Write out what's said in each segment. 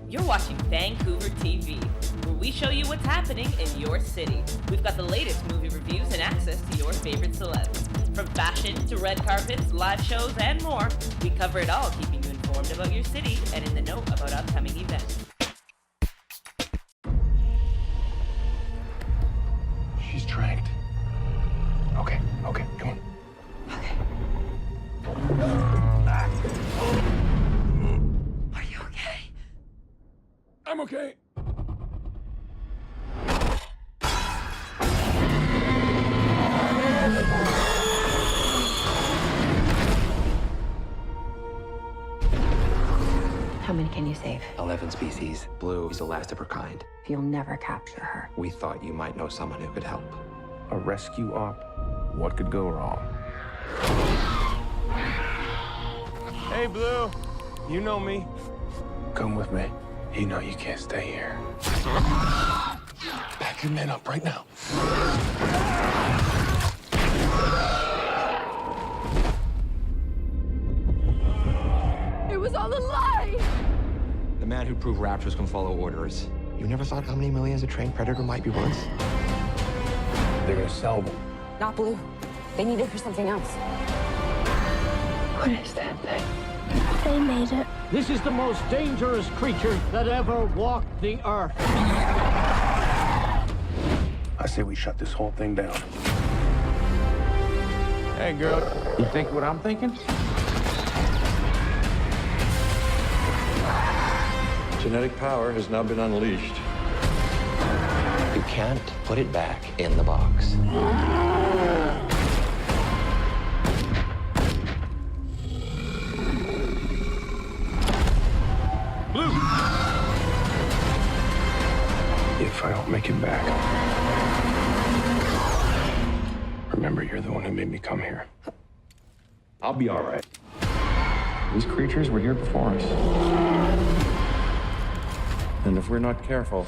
You're watching Vancouver TV, where we show you what's happening in your city. We've got the latest movie reviews and access to your favorite celebs. From fashion to red carpets, live shows, and more, we cover it all, keeping you informed about your city and in the know about upcoming events. She's dragged. Okay, come on. Okay. Are you okay? I'm okay. How many can you save? 11 species. Blue is the last of her kind. You'll never capture her. We thought you might know someone who could help. A rescue op. What could go wrong? Hey, Blue. You know me. Come with me. You know you can't stay here. Pack your men up right now. It was all a lie! The man who proved raptors can follow orders. You never thought how many millions a trained predator might be worth? They're gonna sell them. Not Blue. They need it for something else. What is that thing? They made it. This is the most dangerous creature that ever walked the earth. I say we shut this whole thing down. Hey, girl. You think what I'm thinking? Genetic power has now been unleashed. You can't put it back in the box. Blue! If I don't make it back, remember you're the one who made me come here. I'll be all right. These creatures were here before us. And if we're not careful,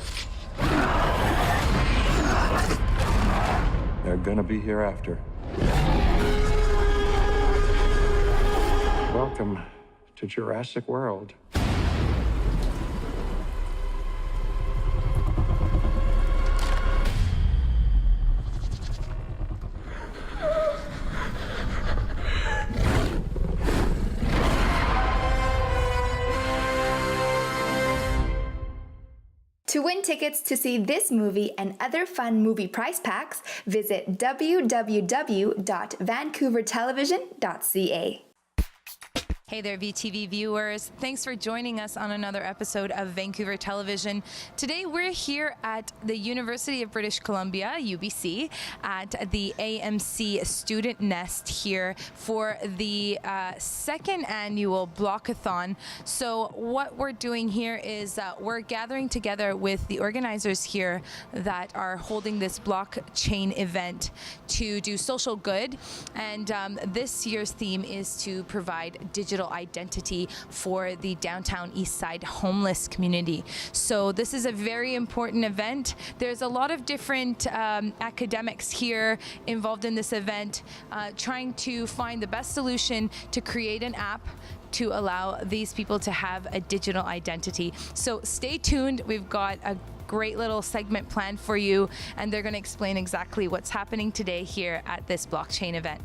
they're gonna be here after. Welcome to Jurassic World. To win tickets to see this movie and other fun movie prize packs, visit www.vancouvertelevision.ca. Hey there, VTV viewers. Thanks for joining us on another episode of Vancouver Television. Today, we're here at the University of British Columbia, UBC, at the AMC Student Nest here for the second annual Blockathon. So what we're doing here is we're gathering together with the organizers here that are holding this blockchain event to do social good. And this year's theme is to provide digital identity for the downtown East Side homeless community. So this is a very important event. There's a lot of different academics here involved in this event, trying to find the best solution to create an app to allow these people to have a digital identity. So stay tuned. We've got a great little segment planned for you, and they're going to explain exactly what's happening today here at this blockchain event.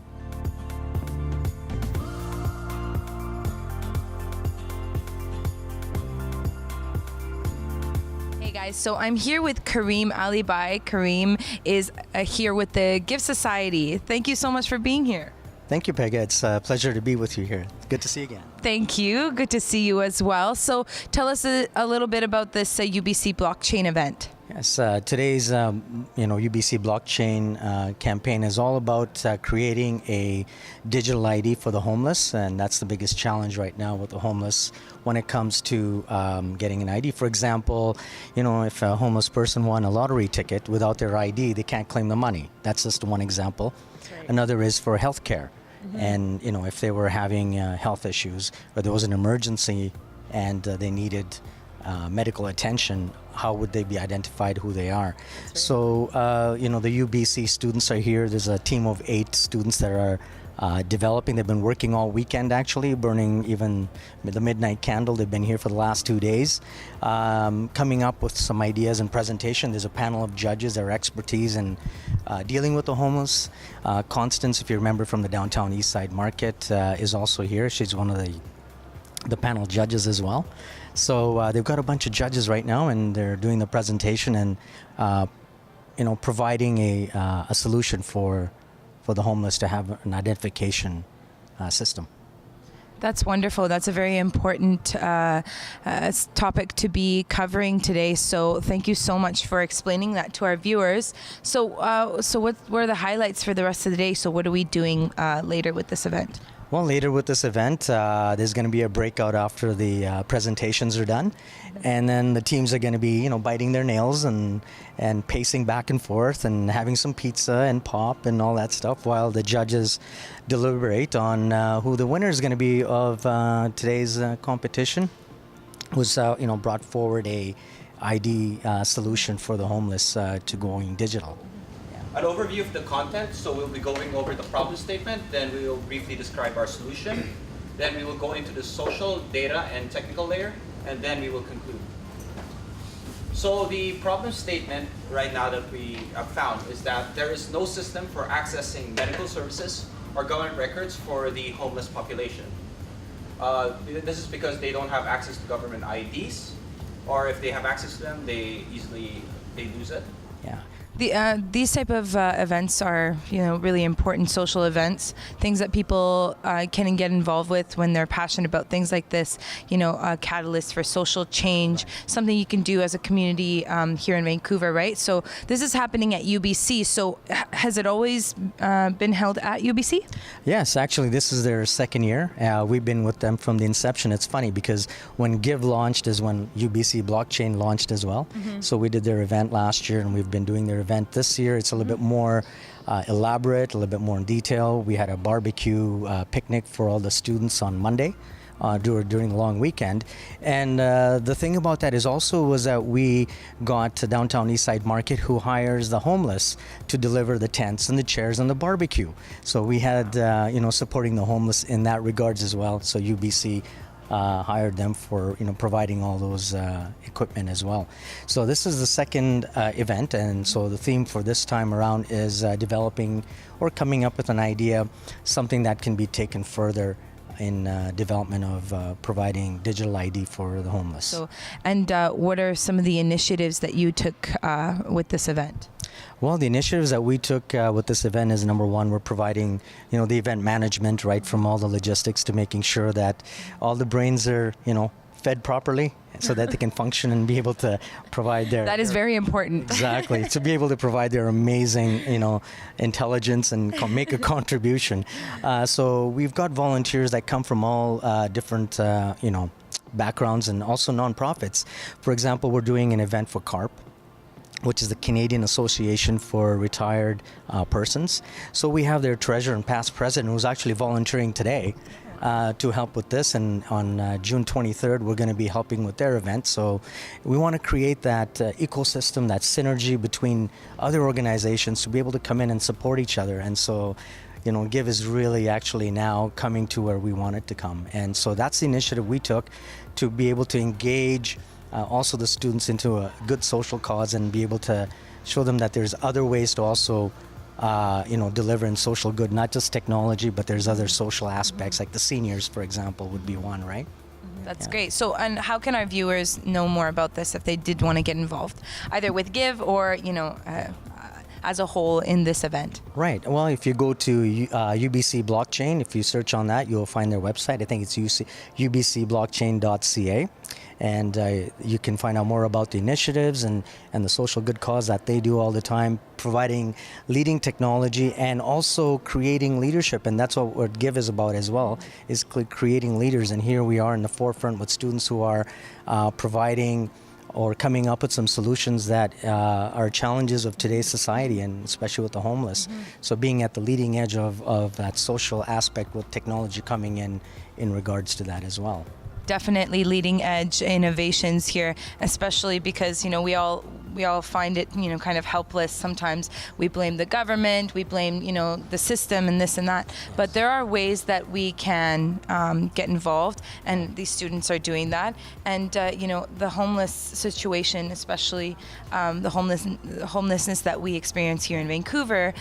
Hey guys, so I'm here with Kareem Alibai. Kareem is here with the Give Society. Thank you so much for being here. Thank you, Pegah. It's a pleasure to be with you here. Good to see you again. Thank you. Good to see you as well. So tell us a little bit about this UBC blockchain event. Yes, today's UBC blockchain campaign is all about creating a digital ID for the homeless, and that's the biggest challenge right now with the homeless when it comes to getting an ID. For example, if a homeless person won a lottery ticket without their ID, they can't claim the money. That's just one example. Right. Another is for healthcare. Mm-hmm. And if they were having health issues or there was an emergency and they needed medical attention, how would they be identified who they are? Right. So, the UBC students are here. There's a team of 8 students that are developing. They've been working all weekend, actually, burning even the midnight candle. They've been here for the last 2 days, coming up with some ideas and presentation. There's a panel of judges, their expertise in dealing with the homeless. Constance, if you remember from the downtown East Side Market, is also here. She's one of the panel judges as well. So they've got a bunch of judges right now, and they're doing the presentation and providing a solution for the homeless to have an identification system. That's wonderful. That's a very important topic to be covering today. So thank you so much for explaining that to our viewers. So what were the highlights for the rest of the day? So what are we doing later with this event? Well, later with this event, there's going to be a breakout after the presentations are done, and then the teams are going to be, biting their nails and pacing back and forth and having some pizza and pop and all that stuff while the judges deliberate on who the winner is going to be of today's competition. Was brought forward a ID solution for the homeless to going digital. An overview of the content, so we'll be going over the problem statement, then we will briefly describe our solution, then we will go into the social, data, and technical layer, and then we will conclude. So the problem statement right now that we have found is that there is no system for accessing medical services or government records for the homeless population. This is because they don't have access to government IDs, or if they have access to them, they lose it. Yeah. These type of events are, really important social events, things that people can get involved with when they're passionate about things like this, a catalyst for social change, something you can do as a community here in Vancouver, right? So this is happening at UBC. So has it always been held at UBC? Yes, actually, this is their second year. We've been with them from the inception. It's funny because when GIVE launched is when UBC Blockchain launched as well. Mm-hmm. So we did their event last year, and we've been doing their event this year. It's a little bit more elaborate, a little bit more in detail. We had a barbecue picnic for all the students on Monday during the long weekend. And the thing about that is also was that we got to Downtown Eastside Market, who hires the homeless to deliver the tents and the chairs and the barbecue. So we had, supporting the homeless in that regards as well. So UBC hired them for providing all those equipment as well. So this is the second event, and so the theme for this time around is developing or coming up with an idea, something that can be taken further in development of providing digital ID for the homeless. So, and what are some of the initiatives that you took with this event? Well, the initiatives that we took with this event is, number one, we're providing, the event management, right, from all the logistics to making sure that all the brains are, fed properly so that they can function and be able to provide their... That is very important. Exactly, to be able to provide their amazing, intelligence and make a contribution. So we've got volunteers that come from all different, backgrounds and also nonprofits. For example, we're doing an event for CARP, which is the Canadian Association for Retired Persons. So we have their treasurer and past president who's actually volunteering today to help with this, and on June 23rd we're going to be helping with their event. So we want to create that ecosystem, that synergy between other organizations to be able to come in and support each other. And so GIVE is really actually now coming to where we want it to come. And so that's the initiative we took to be able to engage also the students into a good social cause and be able to show them that there's other ways to also deliver in social good, not just technology, but there's other social aspects, like the seniors, for example, would be one, right? That's great. So, and how can our viewers know more about this if they did want to get involved, either with GIVE or, as a whole in this event? Right. Well, if you go to UBC Blockchain, if you search on that, you'll find their website. I think it's ubcblockchain.ca. And you can find out more about the initiatives and the social good cause that they do all the time, providing leading technology and also creating leadership. And that's what GIVE is about as well, is creating leaders. And here we are in the forefront with students who are providing or coming up with some solutions that are challenges of today's society, and especially with the homeless. Mm-hmm. So being at the leading edge of that social aspect with technology coming in regards to that as well. Definitely leading edge innovations here, especially because we all we all find it, kind of helpless. Sometimes we blame the government, we blame, the system and this and that. But there are ways that we can get involved, and these students are doing that. And, the homeless situation, especially the homelessness that we experience here in Vancouver,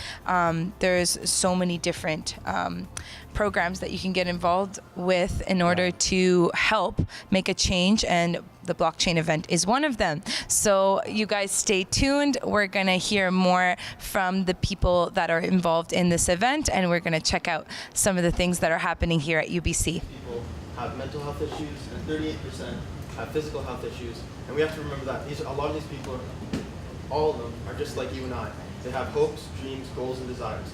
there's so many different programs that you can get involved with in order to help make a change, and the blockchain event is one of them. So you guys stay tuned. We're going to hear more from the people that are involved in this event, and we're going to check out some of the things that are happening here at UBC. People have mental health issues, and 38% have physical health issues. And we have to remember that a lot of these people, all of them, are just like you and I. They have hopes, dreams, goals, and desires.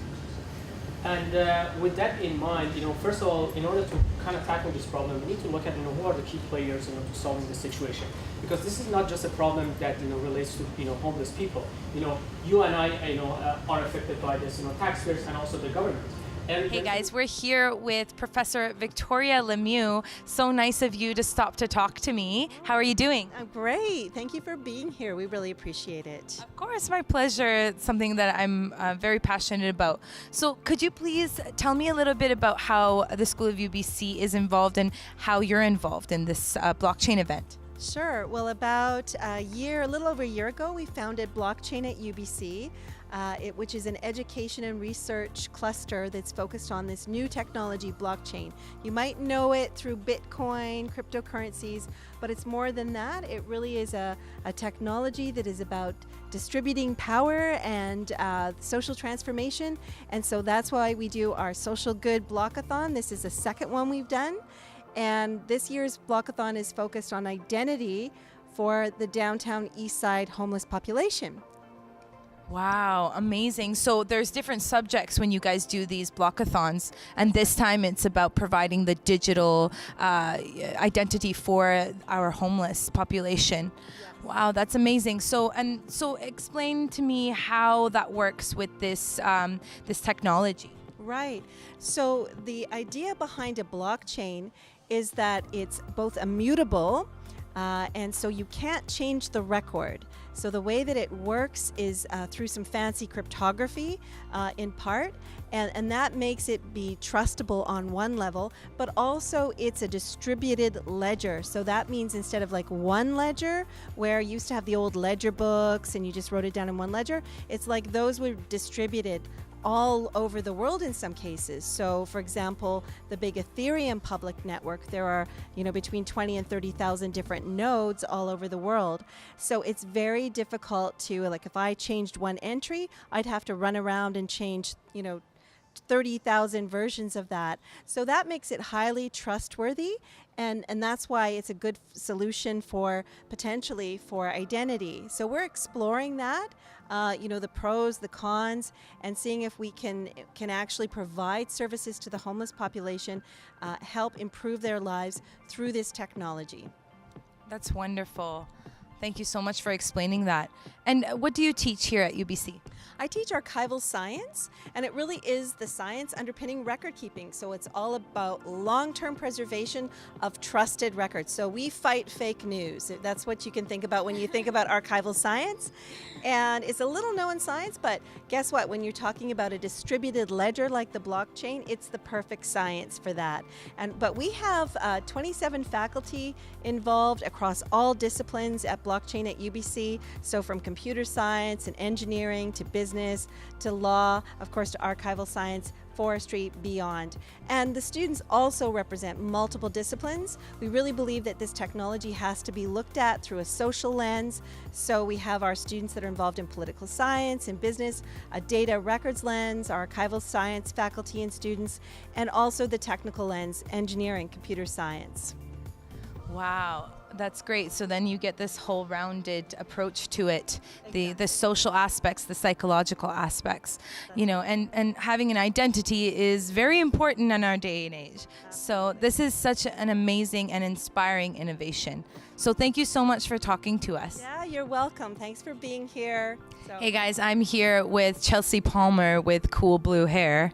And with that in mind, first of all, in order to kind of tackle this problem, we need to look at, who are the key players, to solving the situation. Because this is not just a problem that, relates to, homeless people. You and I, are affected by this, taxpayers and also the government. Hey guys, we're here with Professor Victoria Lemieux. So nice of you to stop to talk to me. How are you doing? I'm great. Thank you for being here. We really appreciate it. Of course, my pleasure. It's something that I'm very passionate about. So could you please tell me a little bit about how the School of UBC is involved and how you're involved in this blockchain event? Sure. Well, about a little over a year ago, we founded Blockchain at UBC. Which is an education and research cluster that's focused on this new technology, blockchain. You might know it through Bitcoin, cryptocurrencies, but it's more than that. It really is a technology that is about distributing power and social transformation. And so that's why we do our social good blockathon. This is the second one we've done. And this year's blockathon is focused on identity for the downtown east side homeless population. Wow, amazing. So there's different subjects when you guys do these blockathons, and this time it's about providing the digital identity for our homeless population. Wow, that's amazing. So explain to me how that works with this this technology. Right. So the idea behind a blockchain is that it's both immutable, and so you can't change the record. So the way that it works is through some fancy cryptography in part, and that makes it be trustable on one level, but also it's a distributed ledger. So that means instead of like one ledger, where you used to have the old ledger books and you just wrote it down in one ledger, it's like those were distributed all over the world in some cases. So for example, the big Ethereum public network, there are between 20 and 30,000 different nodes all over the world. So it's very difficult to, like, if I changed one entry, I'd have to run around and change 30,000 versions of that. So that makes it highly trustworthy, and that's why it's a good solution for potentially for identity. So we're exploring that, the pros, the cons, and seeing if we can actually provide services to the homeless population, help improve their lives through this technology. That's wonderful. Thank you so much for explaining that. And what do you teach here at UBC? I teach archival science, and it really is the science underpinning record keeping. So it's all about long-term preservation of trusted records. So we fight fake news. That's what you can think about when you think about archival science. And it's a little known science, but guess what? When you're talking about a distributed ledger like the blockchain, it's the perfect science for that. But we have 27 faculty involved across all disciplines at Blockchain at UBC. So from computer science and engineering to business to law, of course, to archival science, forestry, beyond. And the students also represent multiple disciplines. We really believe that this technology has to be looked at through a social lens. So we have our students that are involved in political science and business, a data records lens, our archival science faculty and students, and also the technical lens, engineering, computer science. Wow. That's great. So then you get this whole rounded approach to it, the social aspects, the psychological aspects, and having an identity is very important in our day and age. So this is such an amazing and inspiring innovation. So thank you so much for talking to us. Yeah, you're welcome. Thanks for being here. Hey guys, I'm here with Chelsea Palmer with cool blue hair.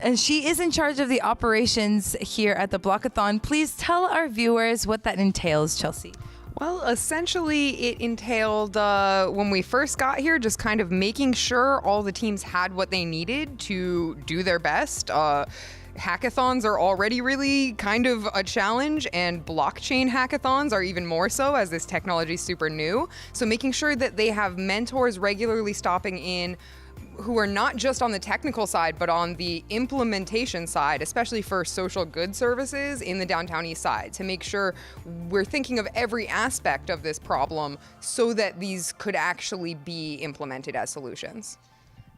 And she is in charge of the operations here at the Blockathon. Please tell our viewers what that entails, Chelsea. Well, essentially, it entailed when we first got here, just kind of making sure all the teams had what they needed to do their best. Hackathons are already really kind of a challenge, and blockchain hackathons are even more so, as this technology is super new. So making sure that they have mentors regularly stopping in who are not just on the technical side, but on the implementation side, especially for social good services in the downtown east side, to make sure we're thinking of every aspect of this problem so that these could actually be implemented as solutions.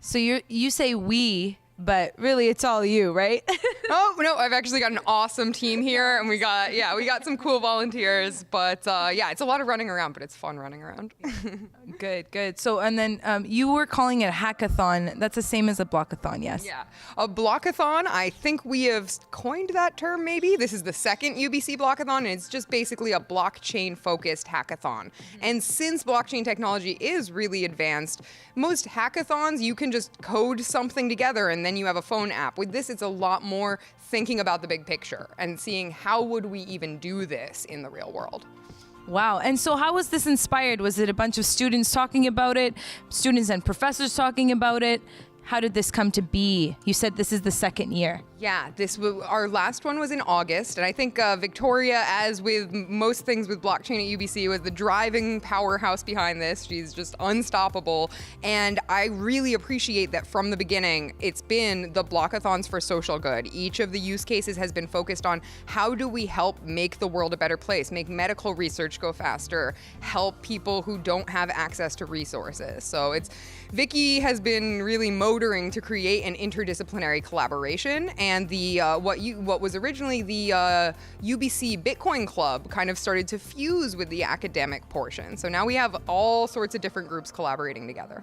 So you say we, but really it's all you, right? Oh, no, I've actually got an awesome team here, and we got some cool volunteers, but it's a lot of running around, but it's fun running around. Good. So, and then you were calling it a hackathon. That's the same as a blockathon, yes? Yeah, a blockathon, I think we have coined that term maybe. This is the second UBC blockathon, and it's just basically a blockchain-focused hackathon. And since blockchain technology is really advanced, most hackathons, you can just code something together and then you have a phone app. With this, it's a lot more thinking about the big picture and seeing how would we even do this in the real world. Wow. And so how was this inspired? Was it a bunch of students talking about it, students and professors talking about it? How did this come to be? You said this is the second year. Yeah, our last one was in August, and I think Victoria, as with most things with blockchain at UBC, was the driving powerhouse behind this. She's just unstoppable, and I really appreciate that from the beginning, it's been the blockathons for social good. Each of the use cases has been focused on how do we help make the world a better place, make medical research go faster, help people who don't have access to resources. So Vicky has been really motoring to create an interdisciplinary collaboration, and the what was originally the UBC Bitcoin Club kind of started to fuse with the academic portion. So now we have all sorts of different groups collaborating together.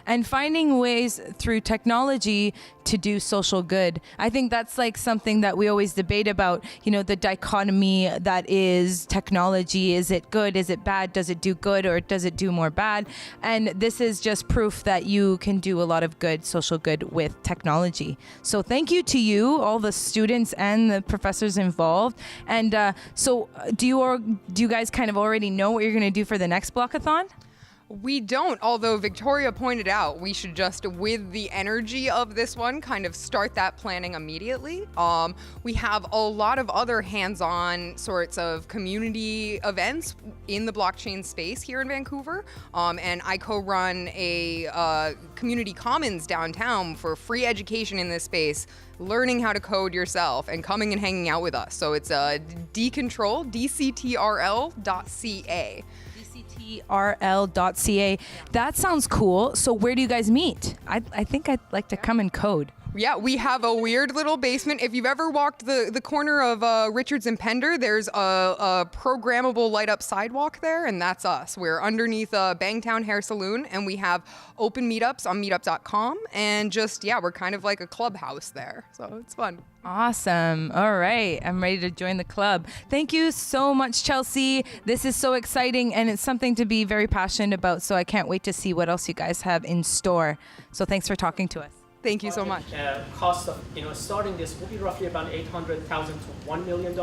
And finding ways through technology to do social good. I think that's like something that we always debate about, the dichotomy that is technology. Is it good? Is it bad? Does it do good or does it do more bad? And this is just proof that you can do a lot of good, social good with technology. So thank you to you, all the students and the professors involved. And so do you guys kind of already know what you're going to do for the next blockathon? We don't, although Victoria pointed out we should just, with the energy of this one, kind of start that planning immediately. We have a lot of other hands-on sorts of community events in the blockchain space here in Vancouver, and I co-run a community commons downtown for free education in this space, learning how to code yourself and coming and hanging out with us. So it's DCTRL, DCTRL.ca. DCTRL.ca. That sounds cool. So where do you guys meet? I think I'd like to come and code. Yeah, we have a weird little basement. If you've ever walked the corner of Richards and Pender, there's a programmable light up sidewalk there, and that's us. We're underneath Bangtown Hair Saloon, and we have open meetups on meetup.com, and we're kind of like a clubhouse there, so it's fun. Awesome. All right. I'm ready to join the club. Thank you so much, Chelsea. This is so exciting, and it's something to be very passionate about, so I can't wait to see what else you guys have in store. So thanks for talking to us. Thank you so much. Cost of starting this will be roughly about $800,000 to $1 million,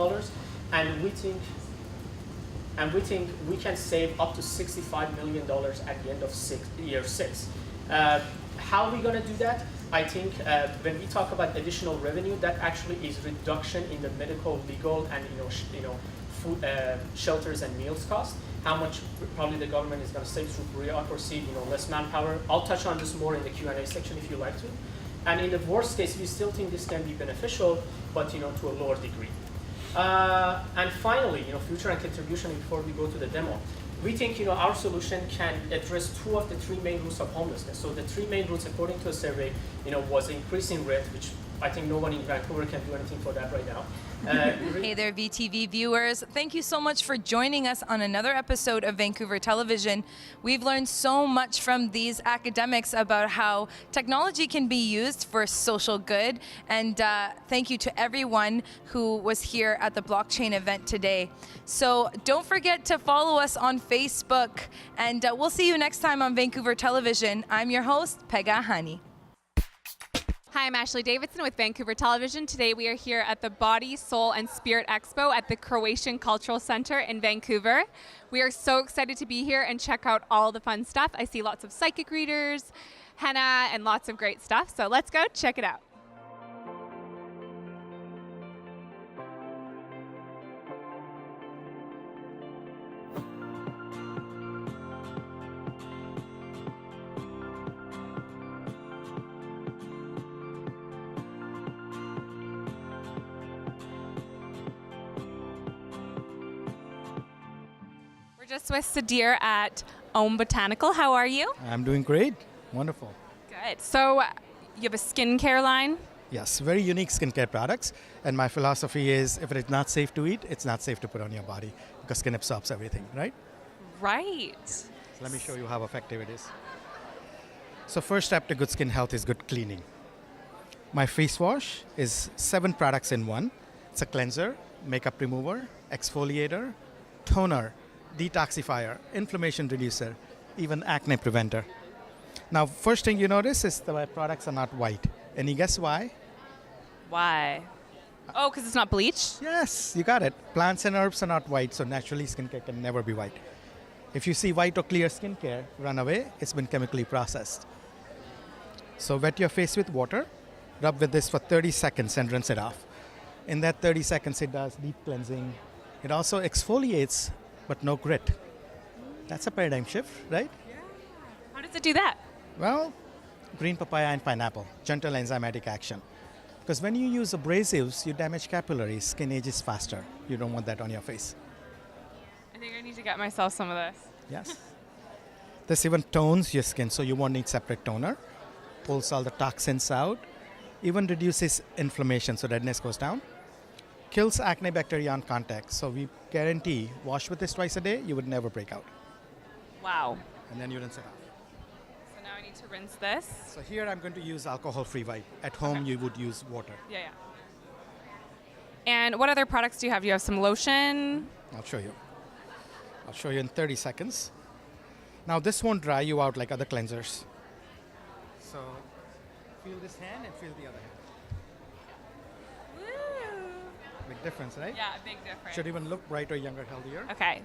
and we think we can save up to $65 million at the end of year 6. How are we going to do that? I think when we talk about additional revenue, that actually is reduction in the medical, legal, and food, shelters and meals cost. How much probably the government is going to save through bureaucracy, less manpower. I'll touch on this more in the Q&A section if you like to. And in the worst case, we still think this can be beneficial, but to a lower degree. And finally, future and contribution before we go to the demo. We think our solution can address 2 of the 3 main roots of homelessness. So the 3 main roots, according to a survey, was increasing rent, which I think no one in Vancouver can do anything for that right now. Hey there, VTV viewers. Thank you so much for joining us on another episode of Vancouver Television. We've learned so much from these academics about how technology can be used for social good. And thank you to everyone who was here at the blockchain event today. So don't forget to follow us on Facebook. And we'll see you next time on Vancouver Television. I'm your host, Pegah Ahani. Hi, I'm Ashley Davidson with Vancouver Television. Today we are here at the Body, Soul, and Spirit Expo at the Croatian Cultural Center in Vancouver. We are so excited to be here and check out all the fun stuff. I see lots of psychic readers, henna, and lots of great stuff. So let's go check it out. We're just with Sadir at Ohm Botanical. How are you? I'm doing great. Wonderful. Good. So you have a skincare line? Yes, very unique skincare products. And my philosophy is if it is not safe to eat, it's not safe to put on your body because skin absorbs everything, right? Right. So let me show you how effective it is. So first step to good skin health is good cleaning. My face wash is 7 products in one. It's a cleanser, makeup remover, exfoliator, toner, detoxifier, inflammation reducer, even acne preventer. Now, first thing you notice is the products are not white. Any guess why? Why? Oh, because it's not bleached? Yes, you got it. Plants and herbs are not white, so naturally skincare can never be white. If you see white or clear skincare, run away. It's been chemically processed. So wet your face with water, rub with this for 30 seconds and rinse it off. In that 30 seconds, it does deep cleansing. It also exfoliates, but no grit. That's a paradigm shift, right? Yeah. How does it do that? Well, green papaya and pineapple, gentle enzymatic action. Because when you use abrasives, you damage capillaries, skin ages faster. You don't want that on your face. I think I need to get myself some of this. Yes. This even tones your skin, so you won't need separate toner. Pulls all the toxins out. Even reduces inflammation, so redness goes down. Kills acne bacteria on contact. So we guarantee, wash with this twice a day, you would never break out. Wow. And then you rinse it off. So now I need to rinse this. So here I'm going to use alcohol-free wipe. At home, you would use water. Yeah. And what other products do you have? Do you have some lotion? I'll show you. I'll show you in 30 seconds. Now this won't dry you out like other cleansers. So feel this hand and feel the other hand. Big difference, right? Yeah, big difference. Should even look brighter, younger, healthier. Okay.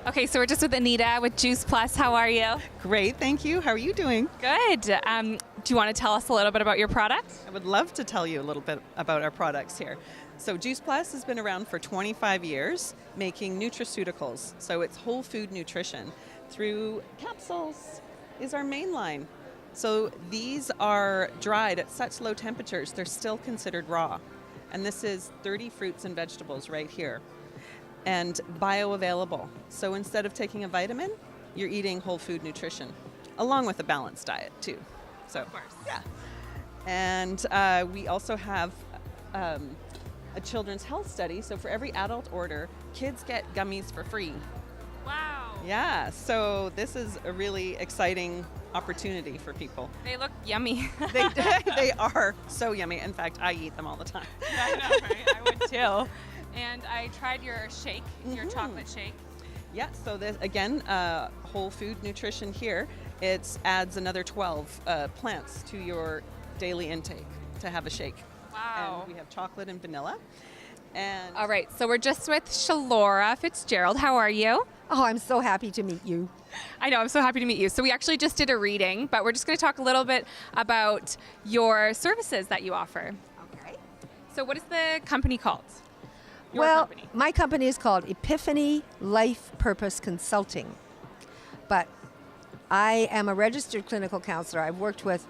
Okay, so we're just with Anita with Juice Plus. How are you? Great, thank you. How are you doing? Good. Do you want to tell us a little bit about your product? I would love to tell you a little bit about our products here. So Juice Plus has been around for 25 years making nutraceuticals. So it's whole food nutrition. Through capsules is our main line. So these are dried at such low temperatures, they're still considered raw. And this is 30 fruits and vegetables right here. And bioavailable. So instead of taking a vitamin, you're eating whole food nutrition, along with a balanced diet too. So, of course. Yeah. And we also have a children's health study. So for every adult order, kids get gummies for free. Wow. Yeah. So this is a really exciting opportunity for people. They look yummy. They are so yummy. In fact, I eat them all the time. I know, right? I would too. And I tried your shake, your chocolate shake. Yeah, so this, again, whole food nutrition here. It adds another 12 plants to your daily intake to have a shake. Wow. And we have chocolate and vanilla. And all right, so we're just with Shalora Fitzgerald. How are you? Oh, I'm so happy to meet you. I know, I'm so happy to meet you. So we actually just did a reading, but we're just going to talk a little bit about your services that you offer. Okay. So what is the company called? Your well, company. My company is called Epiphany Life Purpose Consulting. But I am a registered clinical counselor. I've worked with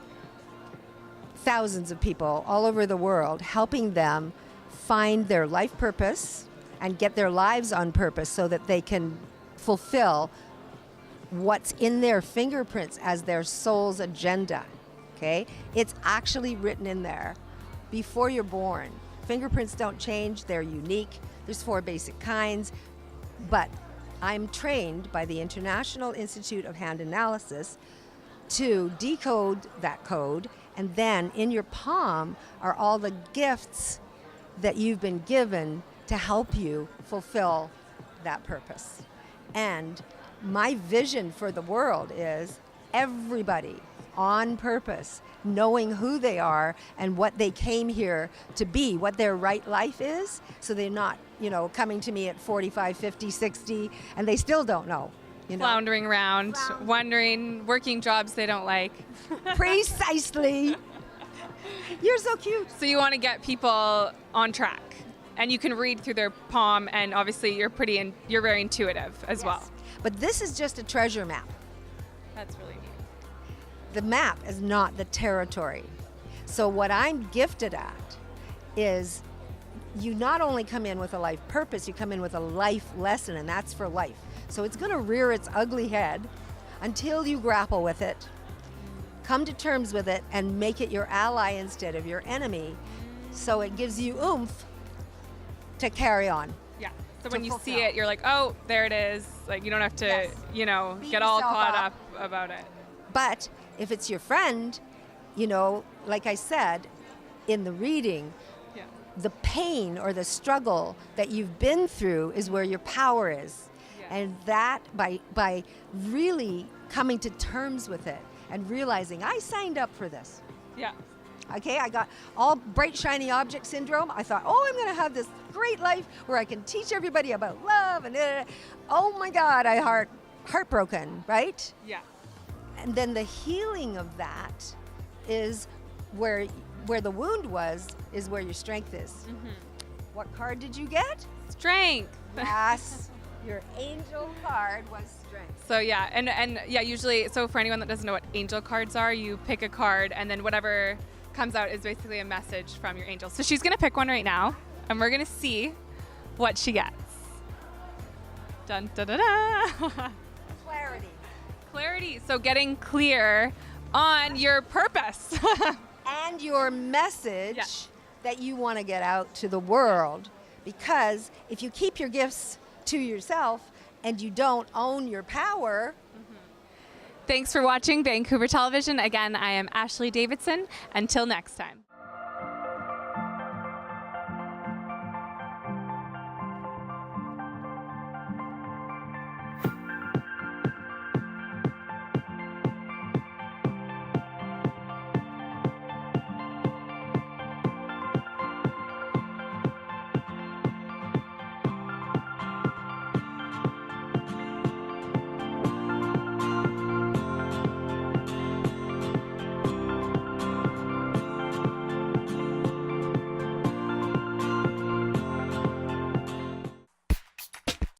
thousands of people all over the world, helping them find their life purpose and get their lives on purpose so that they can fulfill what's in their fingerprints as their soul's agenda. Okay? It's actually written in there before you're born. Fingerprints don't change, they're unique. There's 4 basic kinds, but I'm trained by the International Institute of Hand Analysis to decode that code, and then in your palm are all the gifts that you've been given to help you fulfill that purpose. And my vision for the world is everybody on purpose, knowing who they are and what they came here to be, what their right life is, so they're not, coming to me at 45, 50, 60, and they still don't know. Floundering around, wondering, working jobs they don't like. Precisely. You're so cute. So you want to get people on track, and you can read through their palm, and obviously you're very intuitive as well. But this is just a treasure map. That's really neat. The map is not the territory. So what I'm gifted at is you not only come in with a life purpose, you come in with a life lesson, and that's for life. So it's going to rear its ugly head until you grapple with it, come to terms with it, and make it your ally instead of your enemy. So it gives you oomph to carry on. Yeah. So when you see it, you're like, oh, there it is. Like, you don't have to, get all caught up about it. But if it's your friend, like I said in the reading, the pain or the struggle that you've been through is where your power is. And that by really coming to terms with it and realizing I signed up for this. Yeah. Okay, I got all bright, shiny object syndrome. I thought, I'm going to have this great life where I can teach everybody about love. And oh my God, heartbroken, right? Yeah. And then the healing of that is where the wound was, is where your strength is. Mm-hmm. What card did you get? Strength. Yes. Your angel card was strength. So yeah, and usually, so for anyone that doesn't know what angel cards are, you pick a card and then whatever comes out is basically a message from your angel. So she's gonna pick one right now and we're gonna see what she gets. Dun da da da. Clarity. Clarity. So getting clear on your purpose. And your message that you want to get out to the world. Because if you keep your gifts to yourself and you don't own your power. Thanks for watching Vancouver Television. Again, I am Ashley Davidson. Until next time.